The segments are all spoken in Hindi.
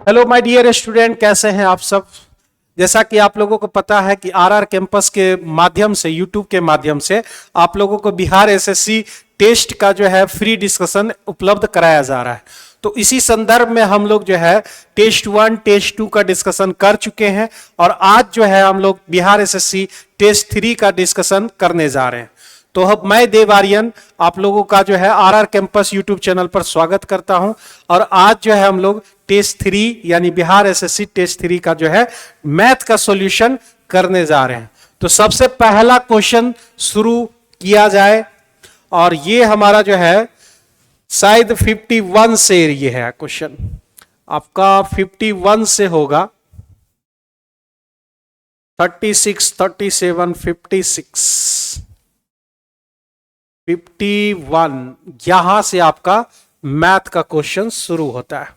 हेलो माय डियर स्टूडेंट, कैसे हैं आप सब। जैसा कि आप लोगों को पता है कि आरआर कैंपस के माध्यम से, यूट्यूब के माध्यम से आप लोगों को बिहार एसएससी टेस्ट का जो है फ्री डिस्कशन उपलब्ध कराया जा रहा है। तो इसी संदर्भ में हम लोग जो है टेस्ट 1 टेस्ट 2 का डिस्कशन कर चुके हैं और आज जो है हम लोग बिहार एसएससी टेस्ट 3 का डिस्कशन करने जा रहे हैं। तो अब मैं देव आर्यन आप लोगों का जो है आरआर कैंपस यूट्यूब चैनल पर स्वागत करता हूं और आज जो है हम लोग टेस्ट 3 यानी बिहार एसएससी टेस्ट 3 का जो है मैथ का सॉल्यूशन करने जा रहे हैं। तो सबसे पहला क्वेश्चन शुरू किया जाए और ये हमारा जो है शायद 51 से ये है क्वेश्चन, आपका 51 से होगा। 36, 37, 56, 51 यहां से आपका मैथ का क्वेश्चन शुरू होता है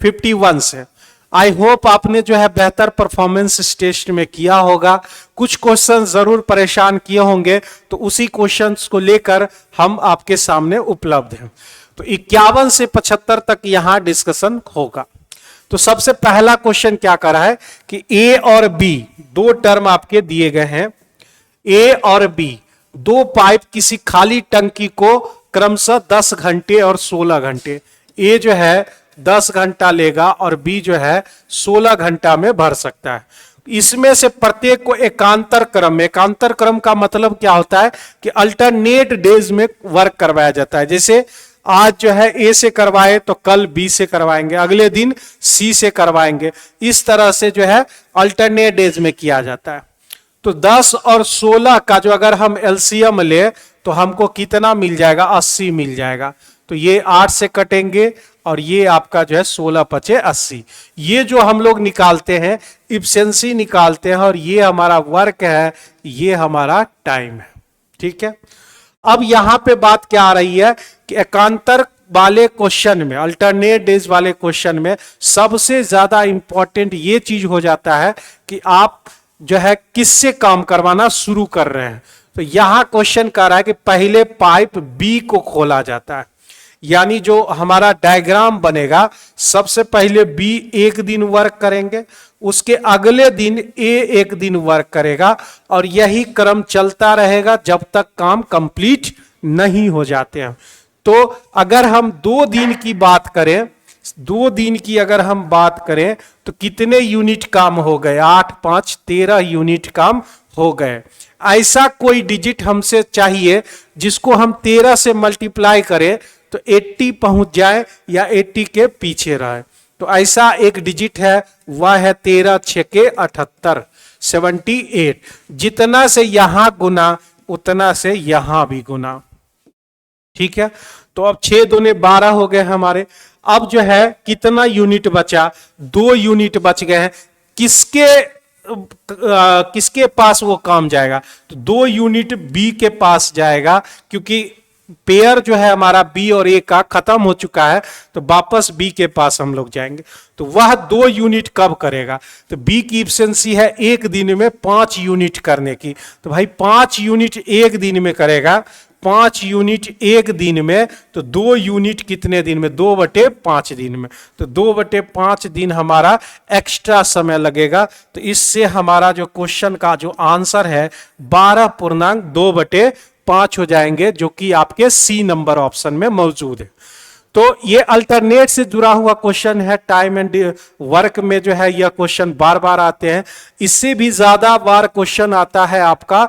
51 से। आई होप आपने जो है बेहतर परफॉर्मेंस इस टेस्ट में किया होगा। कुछ क्वेश्चन जरूर परेशान किए होंगे, तो उसी क्वेश्चंस को लेकर हम आपके सामने उपलब्ध हैं। तो 51 से 75 तक यहां डिस्कशन होगा। तो सबसे पहला क्वेश्चन क्या कर रहा है कि ए और बी दो टर्म आपके दिए गए हैं। ए और बी दो पाइप किसी खाली टंकी को क्रमशः 10 घंटे और 16 घंटे, ए जो है 10 घंटा लेगा और बी जो है 16 घंटा में भर सकता है। इसमें से प्रत्येक को एकांतर क्रम का मतलब क्या होता है कि अल्टरनेट डेज में वर्क करवाया जाता है। जैसे आज जो है ए से करवाए तो कल बी से करवाएंगे, अगले दिन सी से करवाएंगे। इस तरह से जो है अल्टरनेट डेज में किया जाता है। तो 10 और 16 का जो अगर हम एलसीएम ले तो हमको कितना मिल जाएगा, 80 मिल जाएगा। तो ये 8 से कटेंगे और ये आपका जो है 16 पचे 80। ये जो हम लोग निकालते हैं इफिशिएंसी निकालते हैं और ये हमारा वर्क है, ये हमारा टाइम है। ठीक है। अब यहां पे बात क्या आ रही है कि एकांतर वाले क्वेश्चन में, अल्टरनेट डेज वाले क्वेश्चन में सबसे ज्यादा इंपॉर्टेंट ये चीज हो जाता है कि आप जो है किससे काम करवाना शुरू कर रहे हैं। तो यहां क्वेश्चन कर रहा है कि पहले पाइप बी को खोला जाता है, यानी जो हमारा डायग्राम बनेगा सबसे पहले बी एक दिन वर्क करेंगे, उसके अगले दिन ए एक दिन वर्क करेगा और यही क्रम चलता रहेगा जब तक काम कंप्लीट नहीं हो जाते हैं। तो अगर हम 2 दिन की बात करें, 2 दिन की अगर हम बात करें तो कितने यूनिट काम हो गए, 8 5 13 यूनिट काम हो गए। ऐसा कोई डिजिट हमसे चाहिए जिसको हम 13 से मल्टीप्लाई करें तो 80 पहुंच जाए या 80 के पीछे रहे। तो ऐसा एक डिजिट है, वह है 13 6 के 78, 78। जितना से यहां गुना उतना से यहां भी गुना। ठीक है। तो अब 6 दूने 12 हो गए हमारे। अब जो है कितना यूनिट बचा, 2 यूनिट बच गए हैं। किसके पास वो काम जाएगा, तो 2 यूनिट बी के पास जाएगा, क्योंकि पेयर जो है हमारा बी और ए का खत्म हो चुका है। तो वापस बी के पास हम लोग जाएंगे। तो वह 2 यूनिट कब करेगा, तो बी की इफिशिएंसी है एक दिन में 5 यूनिट करने की। तो भाई 5 यूनिट एक दिन में करेगा, 5 यूनिट एक दिन में, तो 2 यूनिट कितने दिन में, 2/5 दिन में। तो 2/5 दिन हमारा एक्स्ट्रा समय लगेगा। तो इससे हमारा जो क्वेश्चन का जो आंसर है 12.2/5 हो जाएंगे, जो कि आपके सी नंबर ऑप्शन में मौजूद है। तो ये अल्टरनेट से जुड़ा हुआ क्वेश्चन है। टाइम एंड वर्क में जो है यह क्वेश्चन बार बार आते हैं। इससे भी ज्यादा बार क्वेश्चन आता है आपका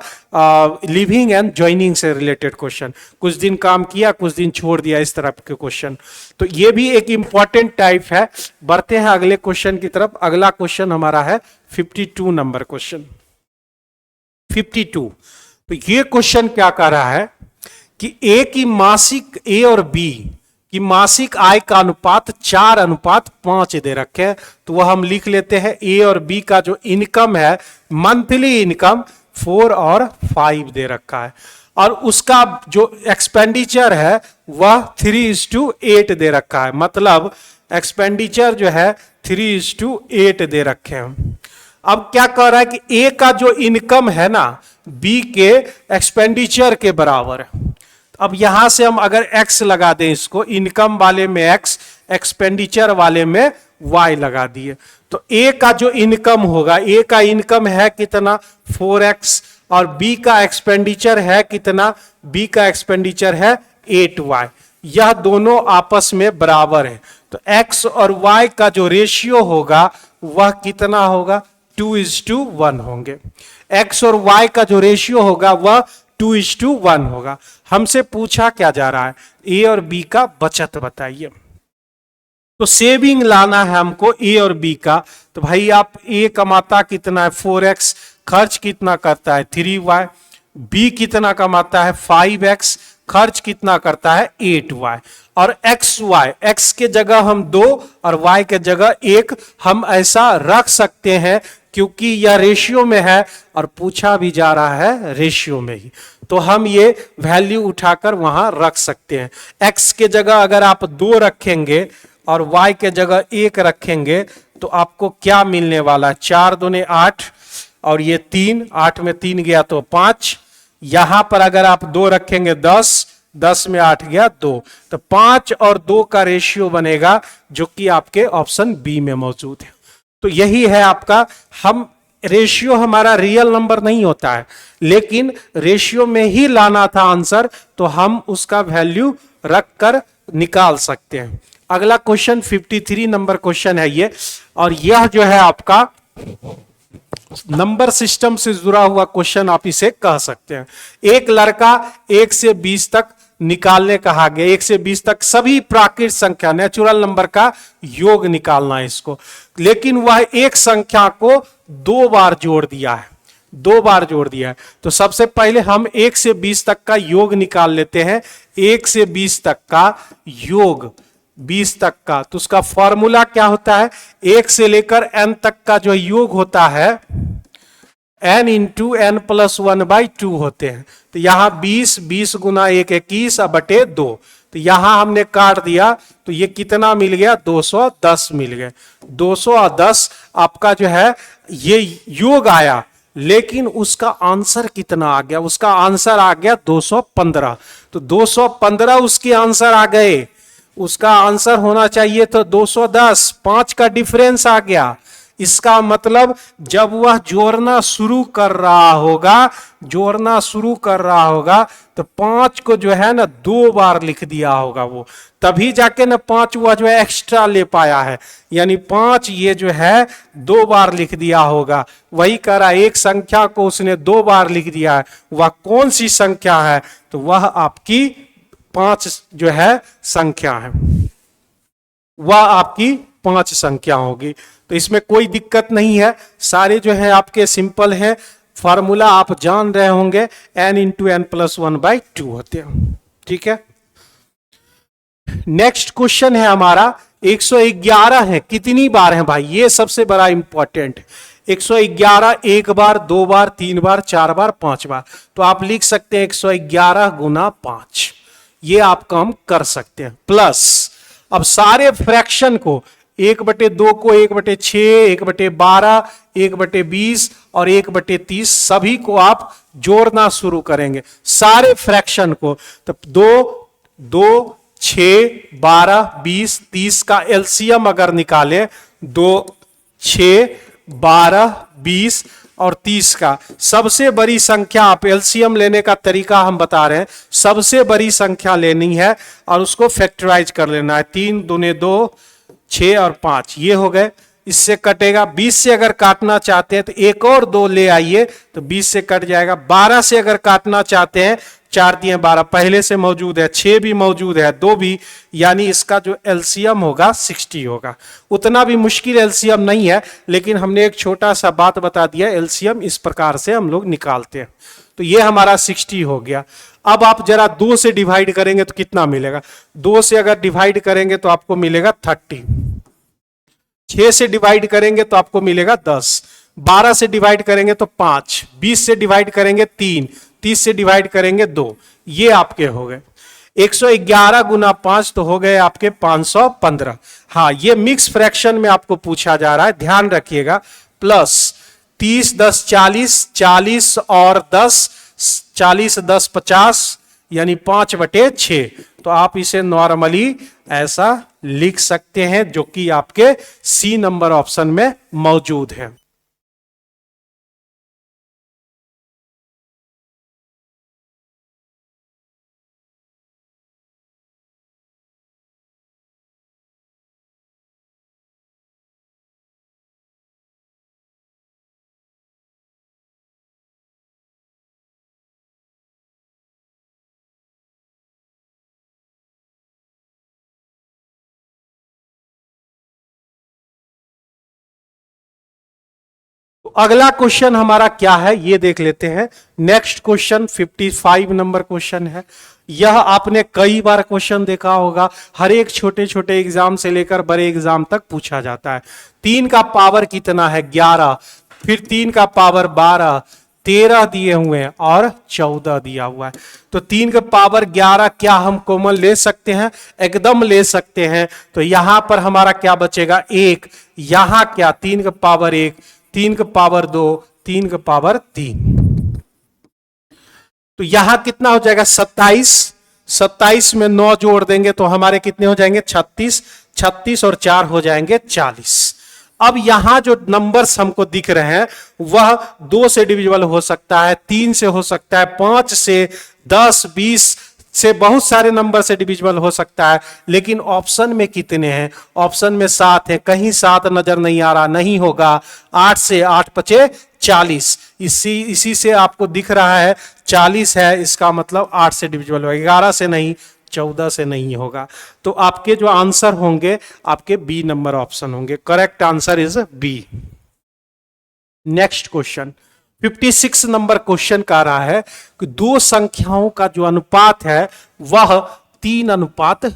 लिविंग एंड ज्वाइनिंग से रिलेटेड क्वेश्चन। कुछ दिन काम किया, कुछ दिन छोड़ दिया, इस तरह के क्वेश्चन। तो ये भी एक इंपॉर्टेंट टाइप है। बढ़ते हैं अगले क्वेश्चन की तरफ। अगला क्वेश्चन हमारा है 52 नंबर क्वेश्चन 52। तो ये क्वेश्चन क्या कह रहा है कि ए और बी कि मासिक आय का अनुपात 4:5 दे रखे हैं। तो वह हम लिख लेते हैं। ए और बी का जो इनकम है, मंथली इनकम 4 और 5 दे रखा है और उसका जो एक्सपेंडिचर है वह 3:8 दे रखा है। मतलब एक्सपेंडिचर जो है 3:8 दे रखे हैं। अब क्या कह रहा है कि ए का जो इनकम है ना, बी के एक्सपेंडिचर के बराबर है। अब यहां से हम अगर x लगा दें, इसको इनकम वाले में x, एक्सपेंडिचर वाले में y लगा दिए। तो a का जो इनकम होगा, a का इनकम है कितना 4x और b का एक्सपेंडिचर है कितना, b का एक्सपेंडिचर है 8y। यह दोनों आपस में बराबर है, तो x और y का जो रेशियो होगा वह कितना होगा 2:1 होंगे। x और y का जो रेशियो होगा वह 2:1 होगा। हमसे पूछा क्या जा रहा है, a और b का बचत बताइए। तो सेविंग लाना है हमको a और b का। तो भाई आप a कमाता कितना है 4x, खर्च कितना करता है 3y, b कितना कमाता है 5x, खर्च कितना करता है 8y, और xy, x के जगह हम 2 और y के जगह 1 हम ऐसा रख सकते हैं क्योंकि यह रेशियो में है और पूछा भी जा रहा है रेशियो में ही, तो हम ये वैल्यू उठाकर वहां रख सकते हैं। x के जगह अगर आप 2 रखेंगे और y के जगह 1 रखेंगे तो आपको क्या मिलने वाला है, 4 दूने 8 और ये 3, 8 में 3 गया तो 5, यहां पर अगर आप 2 रखेंगे 10, 10 में 8 गया 2, तो 5 और 2 का रेशियो बनेगा जो कि आपके ऑप्शन बी में मौजूद है। तो यही है आपका, हम रेशियो हमारा रियल नंबर नहीं होता है लेकिन रेशियो में ही लाना था आंसर, तो हम उसका वैल्यू रख कर निकाल सकते हैं। अगला क्वेश्चन 53 नंबर क्वेश्चन है ये, और यह जो है आपका नंबर सिस्टम से जुड़ा हुआ क्वेश्चन आप इसे कह सकते हैं। एक लड़का 1 से 20 तक निकालने कहा गया, 1 से 20 तक सभी प्राकृत संख्या नेचुरल नंबर का योग निकालना है इसको, लेकिन वह एक संख्या को 2 बार जोड़ दिया है, 2 बार जोड़ दिया है। तो सबसे पहले हम 1 से 20 तक का योग निकाल लेते हैं। 1 से 20 तक का योग, 20 तक का, तो उसका फॉर्मूला क्या होता है, 1 से लेकर n तक का जो योग होता है n इंटू n प्लस 1/2 होते हैं। तो यहां 20, 20 गुना 1 21 बटे 2, तो यहां हमने काट दिया तो ये कितना मिल गया 210 मिल गए। 210 आपका जो है ये योग आया, लेकिन उसका आंसर कितना आ गया, उसका आंसर आ गया 215। तो 215 उसके आंसर आ गए, उसका आंसर होना चाहिए तो 210, 5 का डिफरेंस आ गया। इसका मतलब जब वह जोड़ना शुरू कर रहा होगा, जोड़ना शुरू कर रहा होगा तो 5 को जो है ना 2 बार लिख दिया होगा वो, तभी जाके ना 5 वह जो है एक्स्ट्रा ले पाया है, यानी 5 ये जो है 2 बार लिख दिया होगा। वही कह रहा है एक संख्या को उसने 2 बार लिख दिया है, वह कौन सी संख्या है, तो वह आपकी 5 जो है संख्या है, वह आपकी 5 संख्या होगी। तो इसमें कोई दिक्कत नहीं है, सारे जो है आपके सिंपल है, फार्मूला आप जान रहे होंगे, n इंटू n प्लस 1/2 होते हैं। ठीक है, नेक्स्ट क्वेश्चन है हमारा 111 है, कितनी बार है भाई, ये सबसे बड़ा इंपॉर्टेंट। 111 1 बार, 2 बार, 3 बार, 4 बार, 5 बार, तो आप लिख सकते हैं 111 गुना 5, ये आप काम कर सकते हैं। प्लस अब सारे फ्रैक्शन को 1/2 को 1/6, 1/12, 1/20 और 1/30 सभी को आप जोड़ना शुरू करेंगे, सारे फ्रैक्शन को। तो 2, 6, 12, 20, 30 का एलसीएम अगर निकाले, 2, 6, 12, 20 और 30 का सबसे बड़ी संख्या, आप एलसीएम लेने का तरीका हम बता रहे हैं, सबसे बड़ी संख्या लेनी है और उसको फैक्टराइज कर लेना है। 3 दूने 2, 6 और 5 ये हो गए, इससे कटेगा। 20 से अगर काटना चाहते हैं तो एक और 2 ले आइए तो 20 से कट जाएगा। 12 से अगर काटना चाहते हैं, 4 दिए 12 पहले से मौजूद है, 6 भी मौजूद है, 2 भी, यानी इसका जो एलसीएम होगा 60 होगा। उतना भी मुश्किल एलसीएम नहीं है, लेकिन हमने एक छोटा सा बात बता दिया, एलसीएम इस प्रकार से हम लोग निकालते हैं। तो ये हमारा 60 हो गया। अब आप जरा 2 से डिवाइड करेंगे तो कितना मिलेगा, 2 से अगर डिवाइड करेंगे तो आपको मिलेगा 30, 6 से डिवाइड करेंगे तो आपको मिलेगा 10, 12 से डिवाइड करेंगे तो 5, 20 से डिवाइड करेंगे 3, 30 से डिवाइड करेंगे 2, ये आपके हो गए। 111 गुना 5 तो हो गए आपके 515। हाँ, ये मिक्स फ्रैक्शन में आपको पूछा जा रहा है, ध्यान रखिएगा। प्लस 30 10 40, 40 और 10 40 10 50, यानी 5/6, तो आप इसे नॉर्मली ऐसा लिख सकते हैं, जो कि आपके सी नंबर ऑप्शन में मौजूद है। तो अगला क्वेश्चन हमारा क्या है ये देख लेते हैं। नेक्स्ट क्वेश्चन 55 नंबर क्वेश्चन है। यह आपने कई बार क्वेश्चन देखा होगा, हर एक छोटे छोटे एग्जाम से लेकर बड़े एग्जाम तक पूछा जाता है। 3 का पावर कितना है 11, फिर 3 का पावर 12, 13 दिए हुए हैं और 14 दिया हुआ है। तो 3 का पावर 11 क्या हम कॉमन ले सकते हैं? एकदम ले सकते हैं। तो यहां पर हमारा क्या बचेगा 1, यहां क्या 3 का पावर 1, 3 का पावर 2, 3 का पावर 3। तो यहां कितना हो जाएगा 27, 27 में 9 जोड़ देंगे तो हमारे कितने हो जाएंगे 36, 36 और 4 हो जाएंगे 40। अब यहां जो नंबर्स हमको दिख रहे हैं वह 2 से डिविजिबल हो सकता है, 3 से हो सकता है, 5 से, 10, 20 से, बहुत सारे नंबर से डिविजिबल हो सकता है। लेकिन ऑप्शन में कितने हैं? ऑप्शन में 7 है, कहीं 7 नजर नहीं आ रहा, नहीं होगा। 8 से, 8 पचे 40, इसी से आपको दिख रहा है 40 है, इसका मतलब 8 से डिविजिबल होगा, 11 से नहीं, 14 से नहीं होगा। तो आपके जो आंसर होंगे आपके बी नंबर ऑप्शन होंगे। Correct answer is B. Next question 56 number question का रहा है कि 2 संख्याओं का जो अनुपात है वह 3:5 है।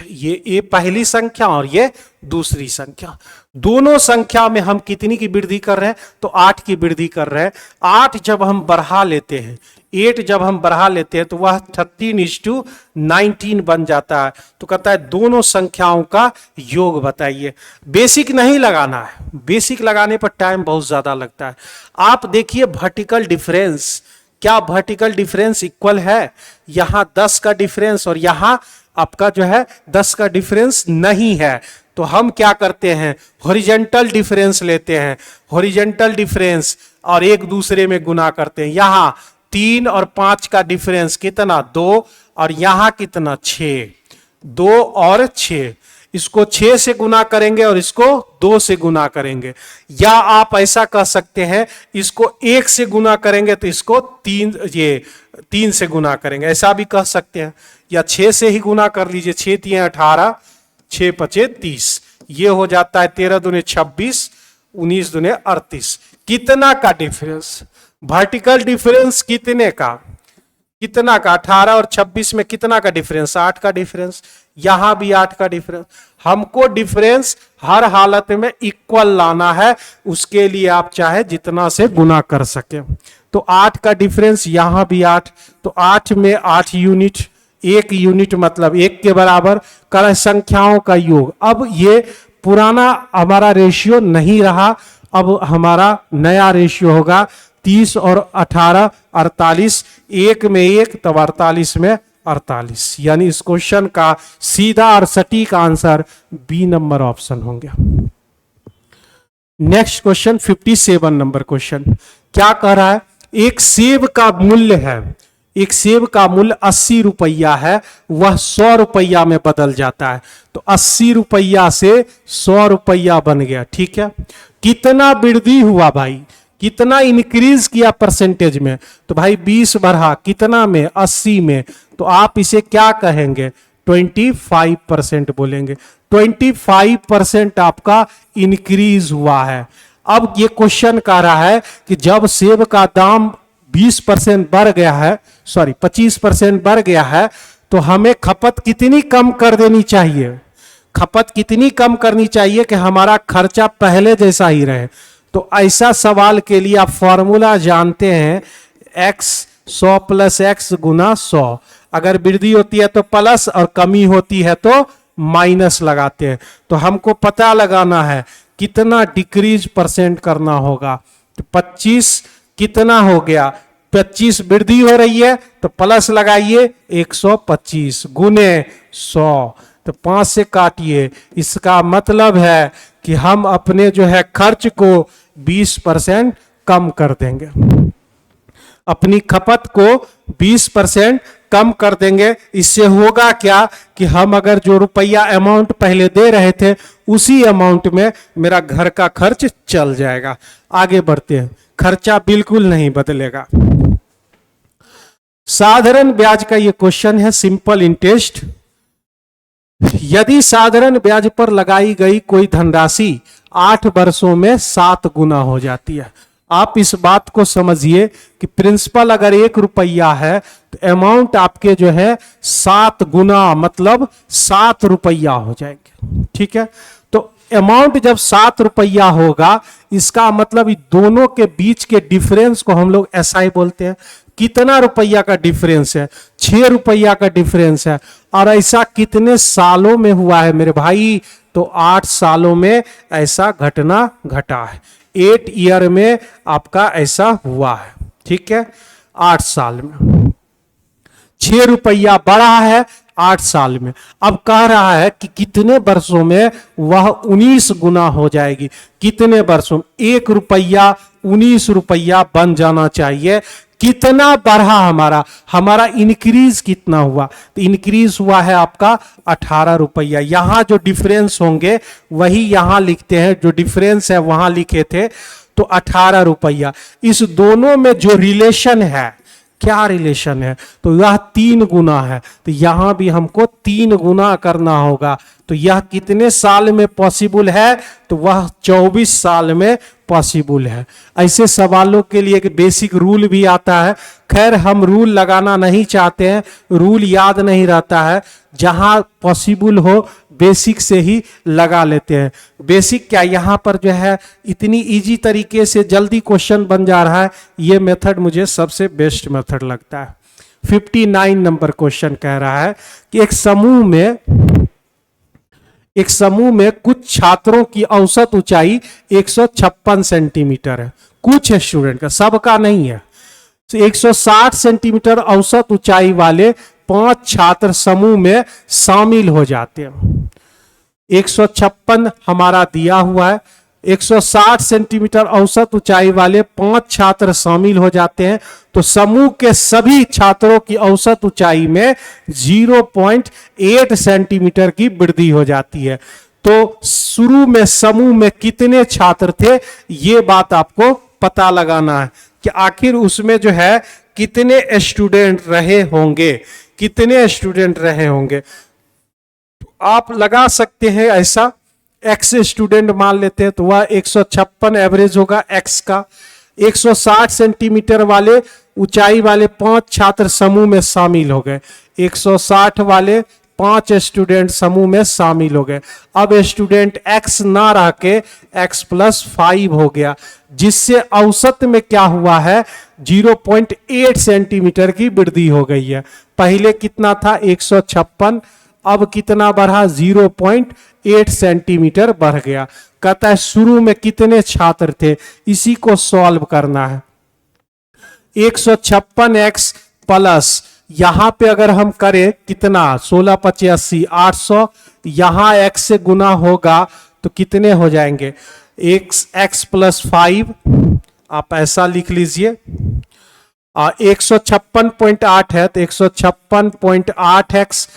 ये पहली संख्या और ये दूसरी संख्या, दोनों संख्या में हम कितनी की वृद्धि कर रहे हैं? तो 8 की वृद्धि कर रहे हैं। 8 जब हम बढ़ा लेते हैं, 8 जब हम बढ़ा लेते हैं तो वह 13:19 बन जाता है। तो कहता है दोनों संख्याओं का योग बताइए। बेसिक नहीं लगाना है, बेसिक लगाने पर टाइम बहुत ज्यादा लगता है। आप देखिए वर्टिकल डिफरेंस, क्या वर्टिकल डिफरेंस इक्वल है? यहां 10 का डिफरेंस और यहां आपका जो है 10 का डिफरेंस नहीं है। तो हम क्या करते हैं? हॉरिजेंटल डिफरेंस लेते हैं, हॉरिजेंटल डिफरेंस और एक दूसरे में गुना करते हैं। यहां 3 और 5 का डिफरेंस कितना 2 और यहां कितना 6, 2 और 6, इसको 6 से गुना करेंगे और इसको 2 से गुना करेंगे। या आप ऐसा कह सकते हैं इसको 1 से गुना करेंगे तो इसको 3 से गुना करेंगे, ऐसा भी कह सकते हैं। या 6 से ही गुना कर लीजिए, 6 3 18, 6 5 30, ये हो जाता है 13 दूने 26, 19 दूने 38। कितना का डिफरेंस? वर्टिकल डिफरेंस कितने का? कितना का? 18 और 26 में कितना का डिफरेंस? 8 का डिफरेंस। यहां भी 8 का डिफरेंस। हमको डिफरेंस हर हालत में इक्वल लाना है, उसके लिए आप चाहे जितना से गुना कर सके। तो 8 का डिफरेंस, यहां भी 8, तो 8 में 8 यूनिट, 1 यूनिट मतलब 1 के बराबर कर संख्याओं का योग। अब ये पुराना हमारा रेशियो नहीं रहा, अब हमारा नया रेशियो होगा 30 और 18 48, 1 में 1 तब 48 में 48। यानी इस क्वेश्चन का सीधा और सटीक आंसर बी नंबर ऑप्शन होंगे। नेक्स्ट क्वेश्चन 57 नंबर क्वेश्चन क्या कह रहा है? एक सेब का मूल्य है, एक सेब का मूल्य 80 रुपया है, वह 100 रुपया में बदल जाता है। तो 80 रुपया से 100 रुपया बन गया, ठीक है। कितना वृद्धि हुआ भाई? कितना इंक्रीज किया परसेंटेज में? तो भाई 20 बढ़ा, कितना में? 80 में। तो आप इसे क्या कहेंगे? 25% बोलेंगे। 25% आपका इंक्रीज हुआ है। अब ये क्वेश्चन कह रहा है कि जब सेब का दाम 20% बढ़ गया है, सॉरी 25% बढ़ गया है, तो हमें खपत कितनी कम कर देनी चाहिए? खपत कितनी कम करनी चाहिए कि हमारा खर्चा पहले जैसा ही रहे? तो ऐसा सवाल के लिए आप फॉर्मूला जानते हैं, x 100 प्लस x गुना 100। अगर वृद्धि होती है तो प्लस और कमी होती है तो माइनस लगाते हैं। तो हमको पता लगाना है कितना डिक्रीज परसेंट करना होगा। तो 25 कितना हो गया? 25 वृद्धि हो रही है तो प्लस लगाइए 125 गुने 100, तो 5 से काटिए। इसका मतलब है कि हम अपने जो है खर्च को 20% कम कर देंगे, अपनी खपत को 20% कम कर देंगे। इससे होगा क्या कि हम अगर जो रुपया अमाउंट पहले दे रहे थे उसी अमाउंट में मेरा घर का खर्च चल जाएगा। आगे बढ़ते हैं, खर्चा बिल्कुल नहीं बदलेगा। साधारण ब्याज का ये क्वेश्चन है, सिंपल इंटरेस्ट। यदि साधारण ब्याज पर लगाई गई कोई धनराशि 8 वर्षों में 7 गुना हो जाती है। आप इस बात को समझिए कि प्रिंसिपल अगर 1 रुपया है तो अमाउंट आपके जो है 7 गुना मतलब 7 रुपया हो जाएंगे। ठीक है, तो अमाउंट जब 7 रुपया होगा इसका मतलब दोनों के बीच के डिफरेंस को हम लोग एसआई बोलते हैं। कितना रुपया का डिफरेंस है? 6 रुपया का डिफरेंस है। और ऐसा कितने सालों में हुआ है मेरे भाई? तो 8 सालों में ऐसा घटना घटा है। 8 ईयर में आपका ऐसा हुआ है। ठीक है, 8 साल में 6 रुपया बढ़ा है 8 साल में। अब कह रहा है कि कितने वर्षों में वह 19 गुना हो जाएगी। कितने वर्षों? 1 रुपया 19 रुपया बन जाना चाहिए। कितना बढ़ा हमारा इंक्रीज कितना हुआ? तो इंक्रीज हुआ है आपका 18 रुपया। यहां जो डिफरेंस होंगे वही यहां लिखते हैं, जो डिफरेंस है वहां लिखे थे तो 18 रुपया। इस दोनों में जो रिलेशन है, क्या रिलेशन है? तो यह 3 गुना है, तो यहां भी हमको 3 गुना करना होगा। तो यह कितने साल में पॉसिबल है? तो वह 24 साल में पॉसिबल है। ऐसे सवालों के लिए एक बेसिक रूल भी आता है। खैर हम रूल लगाना नहीं चाहते हैं, रूल याद नहीं रहता है, जहां पॉसिबल हो बेसिक से ही लगा लेते हैं। बेसिक क्या, यहां पर जो है इतनी इजी तरीके से जल्दी क्वेश्चन बन जा रहा है, ये मेथड मुझे सबसे बेस्ट मेथड लगता है। 59 नंबर क्वेश्चन कह रहा है कि एक समूह में कुछ छात्रों की औसत ऊंचाई 156 सेंटीमीटर है। कुछ स्टूडेंट का, सबका नहीं है। तो 160 सेंटीमीटर औसत ऊंचाई वाले 5 छात्र समूह में शामिल हो जाते हैं। 156 हमारा दिया हुआ है, 160 सेंटीमीटर औसत ऊंचाई वाले 5 छात्र शामिल हो जाते हैं। तो समूह के सभी छात्रों की औसत ऊंचाई में 0.8 सेंटीमीटर की वृद्धि हो जाती है। तो शुरू में समूह में कितने छात्र थे, ये बात आपको पता लगाना है कि आखिर उसमें जो है कितने स्टूडेंट रहे होंगे, कितने स्टूडेंट रहे होंगे। आप लगा सकते हैं ऐसा, एक्स स्टूडेंट मान लेते हैं तो वह 156 एवरेज होगा एक्स का। 160 सेंटीमीटर वाले ऊंचाई वाले 5 छात्र समूह में शामिल हो गए। 160 वाले 5 स्टूडेंट समूह में शामिल हो गए। अब स्टूडेंट एक्स ना रह के x+5 हो गया, जिससे औसत में क्या हुआ है, 0.8 सेंटीमीटर की वृद्धि हो गई है। पहले कितना था 156, अब कितना बढ़ा 0.8 सेंटीमीटर बढ़ गया। कहता है शुरू में कितने छात्र थे, इसी को सॉल्व करना है। 156x प्लस यहां पे अगर हम करें कितना 16 5 80 800, यहां x से गुना होगा तो कितने हो जाएंगे, x+5 आप ऐसा लिख लीजिए। 156.8 है तो 156.8x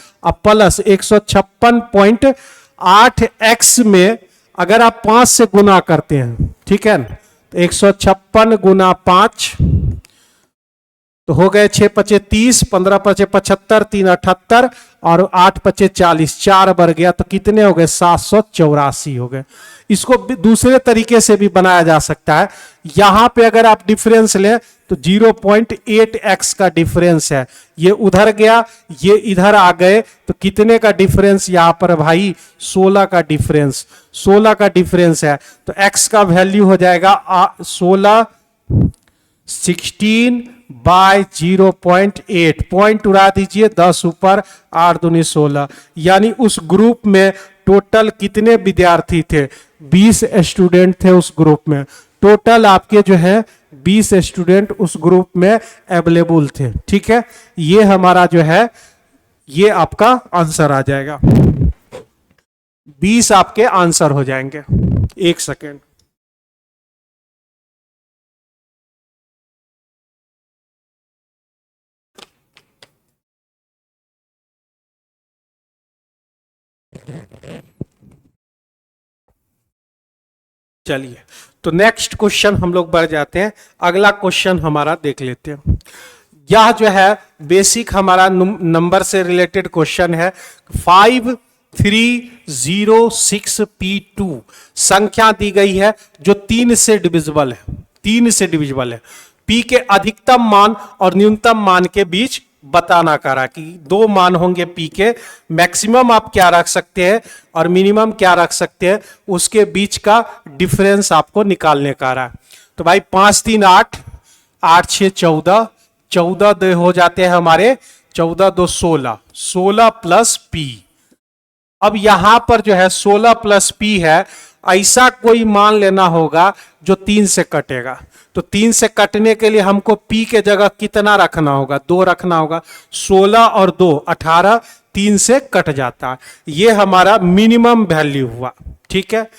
प्लस 156.8x में अगर आप 5 से गुना करते हैं, ठीक है, तो 156 गुना 5 तो हो गए 6 5 30, 15 5 75, 3 78 और 8 5 40, 4 बढ़ गया तो कितने हो गए 784 हो गए। इसको दूसरे तरीके से भी बनाया जा सकता है। यहां पे अगर आप डिफरेंस लें तो 0.8x का डिफरेंस है, ये उधर गया ये इधर आ गए तो कितने का डिफरेंस यहां पर भाई 16 का डिफरेंस, 16 का डिफरेंस है। तो x का वैल्यू हो जाएगा 16/0.8, पॉइंट उड़ा दीजिए 10 ऊपर 8 दूनी 16, यानी उस ग्रुप में टोटल कितने विद्यार्थी थे, 20 स्टूडेंट थे उस ग्रुप में। टोटल आपके जो है 20 स्टूडेंट उस ग्रुप में अवेलेबल थे। ठीक है, ये हमारा जो है ये आपका आंसर आ जाएगा, 20 आपके आंसर हो जाएंगे। एक सेकेंड, चलिए तो नेक्स्ट क्वेश्चन हम लोग बढ़ जाते हैं। अगला क्वेश्चन हमारा देख लेते हैं। यह जो है बेसिक हमारा नंबर से रिलेटेड क्वेश्चन है। 5306P2 संख्या दी गई है जो 3 से डिविजिबल है, 3 से डिविजिबल है। P के अधिकतम मान और न्यूनतम मान के बीच बताना करा कि 2 मान होंगे P के, मैक्सिमम आप क्या रख सकते हैं और मिनिमम क्या रख सकते हैं, उसके बीच का डिफरेंस आपको निकालने का रहा। तो भाई 5 3 8, 8 6 14, 14 2 हो जाते हैं हमारे, 14 2 16, 16 प्लस P। अब यहां पर जो है 16 प्लस P है, ऐसा कोई मान लेना होगा जो 3 से कटेगा। तो 3 से कटने के लिए हमको P के जगह कितना रखना होगा, 2 रखना होगा। 16 और 2 18, 3 से कट जाता है। ये हमारा मिनिमम वैल्यू हुआ। ठीक है,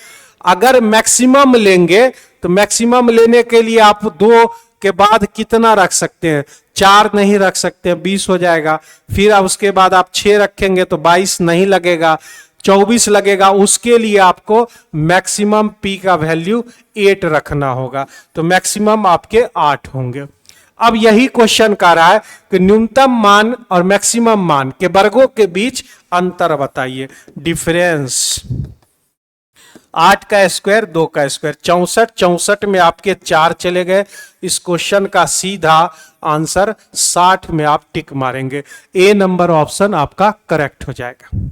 अगर मैक्सिमम लेंगे तो मैक्सिमम लेने के लिए आप 2 के बाद कितना रख सकते हैं, 4 नहीं रख सकते, 20 हो जाएगा। फिर उसके बाद आप 6 रखेंगे तो 22 नहीं लगेगा, 24 लगेगा। उसके लिए आपको मैक्सिमम P का वैल्यू 8 रखना होगा, तो मैक्सिमम आपके 8 होंगे। अब यही क्वेश्चन कर रहा है कि न्यूनतम मान और मैक्सिमम मान के वर्गों के बीच अंतर बताइए, डिफरेंस। 8 का स्क्वायर 2 का स्क्वायर 64, 64 में आपके 4 चले गए। इस क्वेश्चन का सीधा आंसर 60 में आप टिक मारेंगे, ए नंबर ऑप्शन आपका करेक्ट हो जाएगा।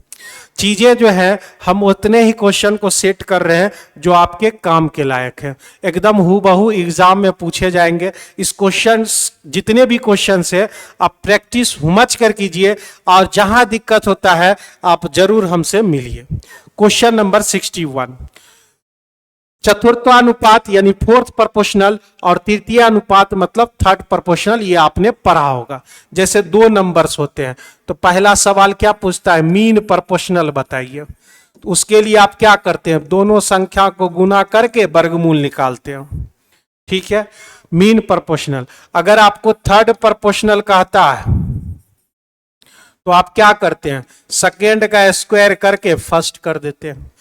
चीजें जो है हम उतने ही क्वेश्चन को सेट कर रहे हैं जो आपके काम के लायक है, एकदम हूबहू एग्जाम में पूछे जाएंगे। इस क्वेश्चन जितने भी क्वेश्चन है आप प्रैक्टिस हुमच कर कीजिए, और जहां दिक्कत होता है आप जरूर हमसे मिलिए। क्वेश्चन नंबर 61, चतुर्थानुपात यानी 4th प्रोपोर्शनल और तृतीय अनुपात मतलब 3rd प्रोपोर्शनल, ये आपने पढ़ा होगा। जैसे 2 नंबर्स होते हैं तो पहला सवाल क्या पूछता है, मीन प्रोपोर्शनल बताइए। तो उसके लिए आप क्या करते हैं, दोनों संख्या को गुना करके वर्गमूल निकालते हैं। ठीक है, मीन प्रोपोर्शनल। अगर आपको 3rd प्रोपोर्शनल कहता है तो आप क्या करते हैं, सेकेंड का स्क्वायर करके फर्स्ट कर देते हैं।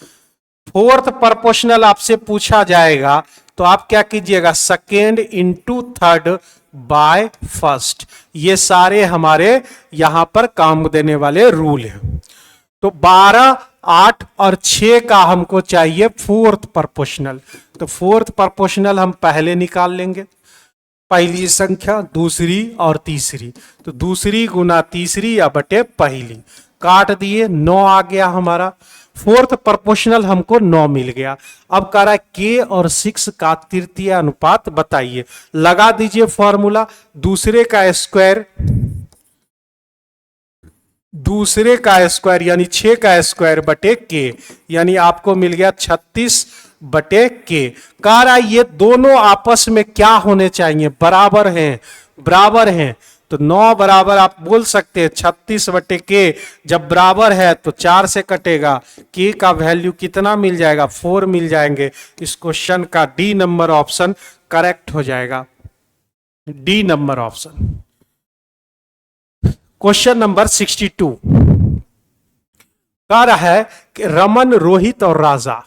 4th प्रोपोर्शनल आपसे पूछा जाएगा तो आप क्या कीजिएगा, second into 3rd by first. ये सारे हमारे यहां पर काम देने वाले रूल हैं। तो 12, 8 और 6 का हमको चाहिए 4th प्रोपोर्शनल। तो 4th प्रोपोर्शनल हम पहले निकाल लेंगे, पहली संख्या, दूसरी और तीसरी। तो दूसरी गुना तीसरी या बटे पहली, काट दिए, 9 आ गया हमारा। 4th प्रोपोर्शनल हमको 9 मिल गया। अब कह रहा है K और 6 का तृतीय अनुपात बताइए। लगा दीजिए फॉर्मूला, दूसरे का स्क्वायर यानी 6 का स्क्वायर बटे K, यानी आपको मिल गया 36 बटे K। कह रहा है ये दोनों आपस में क्या होने चाहिए, बराबर हैं, बराबर हैं। तो 9 बराबर आप बोल सकते हैं 36 बटे K, जब बराबर है तो 4 से कटेगा, K का वैल्यू कितना मिल जाएगा, 4 मिल जाएंगे। इस क्वेश्चन का डी नंबर ऑप्शन करेक्ट हो जाएगा, D number option. Question number 62 कह रहा है कि रमन, रोहित और राजा,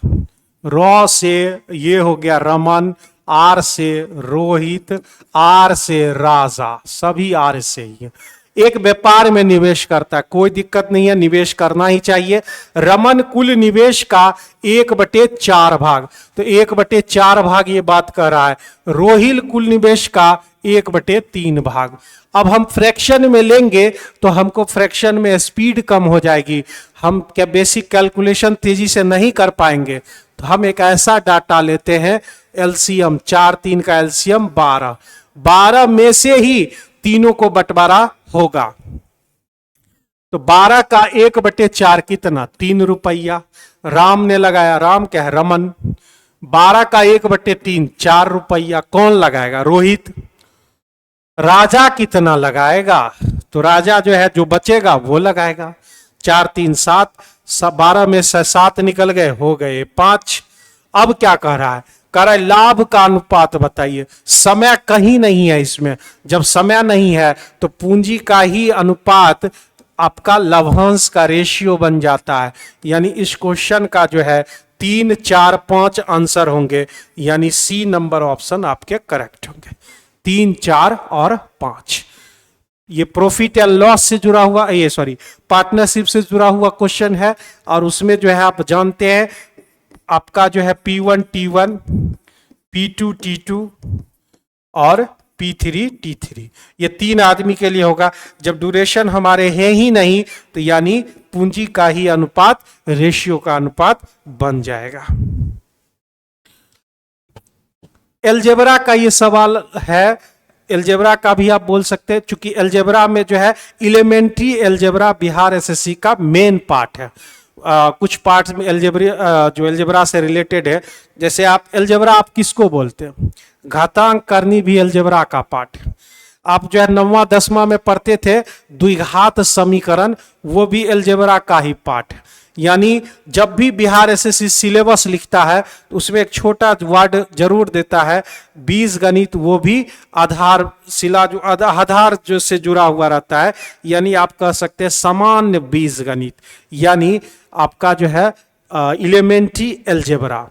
रॉ से ये हो गया रमन, आर से रोहित, आर से राजा, सभी आर से ही है। एक व्यापार में निवेश करता है, कोई दिक्कत नहीं है, निवेश करना ही चाहिए। रमन कुल निवेश का 1/4 भाग, तो 1/4 भाग ये बात कर रहा है। रोहिल कुल निवेश का 1/3 भाग। अब हम फ्रैक्शन में लेंगे तो हमको फ्रैक्शन में स्पीड कम हो जाएगी, हम क्या बेसिक कैलकुलेशन तेजी से नहीं कर पाएंगे। तो हम एक ऐसा डाटा लेते हैं, एलसीएम 4 3 का एलसीएम 12, 12 में से ही तीनों को बंटवारा होगा। तो 12 का 1/4 कितना, 3 रुपया। राम ने लगाया, राम क्या है, रमन, 12 का 1/3 4 रुपया। कौन लगाएगा? रोहित। राजा कितना लगाएगा? तो राजा जो है, जो बचेगा वो लगाएगा। 4 3 7, 12 में से 7 निकल गए, हो गए 5। अब क्या कह रहा है? कह रहा है लाभ का अनुपात बताइए। समय कहीं नहीं है इसमें। जब समय नहीं है तो पूंजी का ही अनुपात आपका लभांश का रेशियो बन जाता है। यानी इस क्वेश्चन का जो है 3 4 5 आंसर होंगे, यानी सी नंबर ऑप्शन आपके करेक्ट होंगे। 3 4 और 5। ये प्रॉफिट एंड लॉस से जुड़ा हुआ, ये सॉरी पार्टनरशिप से जुड़ा हुआ क्वेश्चन है। और उसमें जो है आप जानते हैं आपका जो है P1 T1, P2 T2 और P3 T3, ये 3 आदमी के लिए होगा। जब ड्यूरेशन हमारे है ही नहीं तो यानी पूंजी का ही अनुपात रेशियो का अनुपात बन जाएगा। एलजेब्रा का ये सवाल है। एलजेब्रा का भी आप बोल सकते हैं, चूंकि एलजेब्रा में जो है एलिमेंट्री एलजेब्रा बिहार एसएससी का मेन पार्ट है। कुछ पार्ट्स में एलजेब्रा जो एलजेब्रा से रिलेटेड है, जैसे आप एलजेब्रा आप किसको बोलते हैं? घातांक करनी भी एलजेब्रा का पार्ट है। आप जो है 9वां 10वां में पढ़ते थे द्विघात समीकरण, वो भी एलजेब्रा का ही पार्ट है। यानी जब भी बिहार एसएससी सिलेबस लिखता है तो उसमें एक छोटा वर्ड जरूर देता है बीज गणित, वो भी आधार शिला जो आधार जो से जुड़ा हुआ रहता है। यानी आप कह सकते हैं सामान्य बीज गणित, यानी आपका जो है एलिमेंट्री एलजेब्रा।